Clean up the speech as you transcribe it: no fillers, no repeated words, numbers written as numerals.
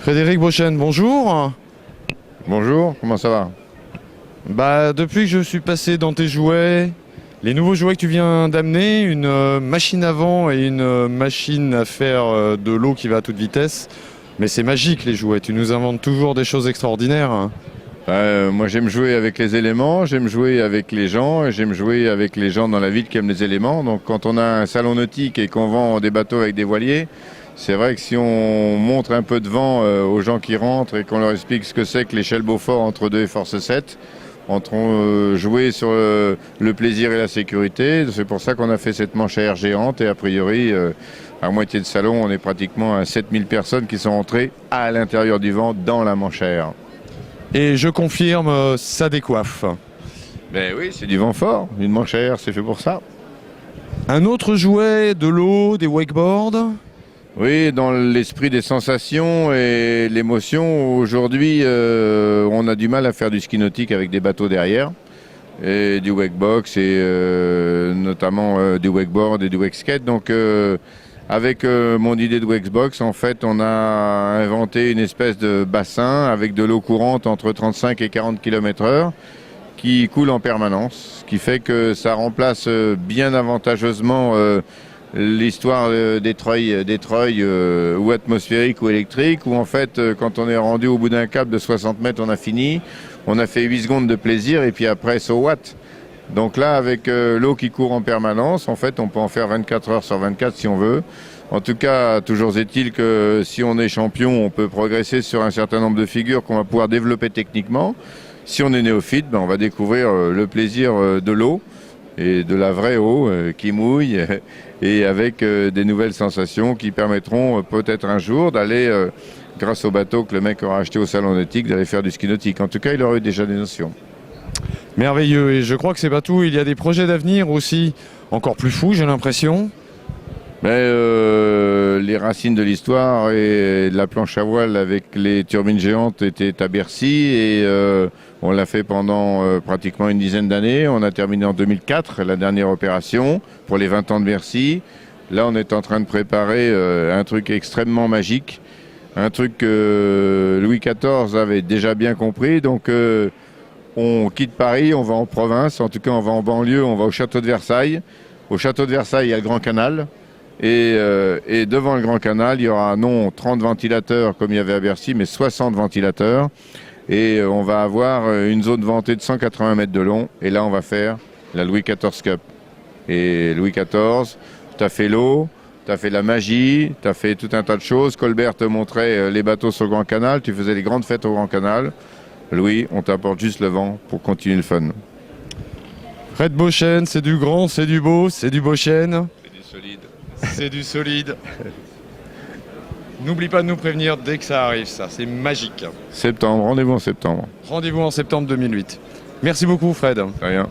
Frédéric Beauchesne, bonjour. Bonjour, comment ça va? Depuis que je suis passé dans tes jouets, les nouveaux jouets que tu viens d'amener, une machine à vent et une machine à faire de l'eau qui va à toute vitesse. Mais c'est magique les jouets, tu nous inventes toujours des choses extraordinaires. Moi j'aime jouer avec les éléments, j'aime jouer avec les gens, et j'aime jouer avec les gens dans la ville qui aiment les éléments. Donc quand on a un salon nautique et qu'on vend des bateaux avec des voiliers, c'est vrai que si on montre un peu de vent aux gens qui rentrent et qu'on leur explique ce que c'est que l'échelle Beaufort entre 2 et force 7, entre jouer sur le plaisir et la sécurité. C'est pour ça qu'on a fait cette manche à air géante et a priori, à moitié de salon, on est pratiquement à 7000 personnes qui sont entrées à l'intérieur du vent dans la manche à air. Et je confirme, ça décoiffe. Ben oui, c'est du vent fort. Une manche à air, c'est fait pour ça. Un autre jouet, de l'eau, des wakeboards. Oui, dans l'esprit des sensations et l'émotion, aujourd'hui, on a du mal à faire du ski nautique avec des bateaux derrière, et du wakebox et notamment du wakeboard et du wakeskate. Donc, avec mon idée de wakebox, en fait, on a inventé une espèce de bassin avec de l'eau courante entre 35 et 40 km/h qui coule en permanence, ce qui fait que ça remplace bien avantageusement l'histoire des treuils ou atmosphériques ou électriques, où en fait, quand on est rendu au bout d'un câble de 60 mètres, on a fini, on a fait 8 secondes de plaisir et puis après, so what? Donc là, avec l'eau qui court en permanence, en fait, on peut en faire 24 heures sur 24 si on veut. En tout cas, toujours est-il que si on est champion, on peut progresser sur un certain nombre de figures qu'on va pouvoir développer techniquement. Si on est néophyte, on va découvrir le plaisir de l'eau et de la vraie eau qui mouille et avec des nouvelles sensations qui permettront peut-être un jour d'aller, grâce au bateau que le mec aura acheté au salon nautique, d'aller faire du ski nautique. En tout cas, il aura eu déjà des notions. Merveilleux, et je crois que c'est pas tout, il y a des projets d'avenir aussi, encore plus fous, j'ai l'impression. Les racines de l'histoire et de la planche à voile avec les turbines géantes étaient à Bercy et on l'a fait pendant pratiquement une dizaine d'années. On a terminé en 2004 la dernière opération pour les 20 ans de Bercy. Là, on est en train de préparer un truc extrêmement magique, un truc que Louis XIV avait déjà bien compris. Donc, on quitte Paris, on va en province, en tout cas on va en banlieue, on va au château de Versailles. Au château de Versailles, il y a le Grand Canal. Et devant le Grand Canal, il y aura non 30 ventilateurs comme il y avait à Bercy, mais 60 ventilateurs. Et on va avoir une zone ventée de 180 mètres de long. Et là, on va faire la Louis XIV Cup. Et Louis XIV, tu as fait l'eau, tu as fait la magie, tu as fait tout un tas de choses. Colbert te montrait les bateaux sur le Grand Canal, tu faisais les grandes fêtes au Grand Canal. Louis, on t'apporte juste le vent pour continuer le fun. Fred Beauchesne, c'est du grand, c'est du beau, c'est du Beauchesne. C'est du solide. C'est du solide. N'oublie pas de nous prévenir dès que ça arrive, ça, c'est magique. Septembre, rendez-vous en septembre. Rendez-vous en septembre 2008. Merci beaucoup Fred. De rien.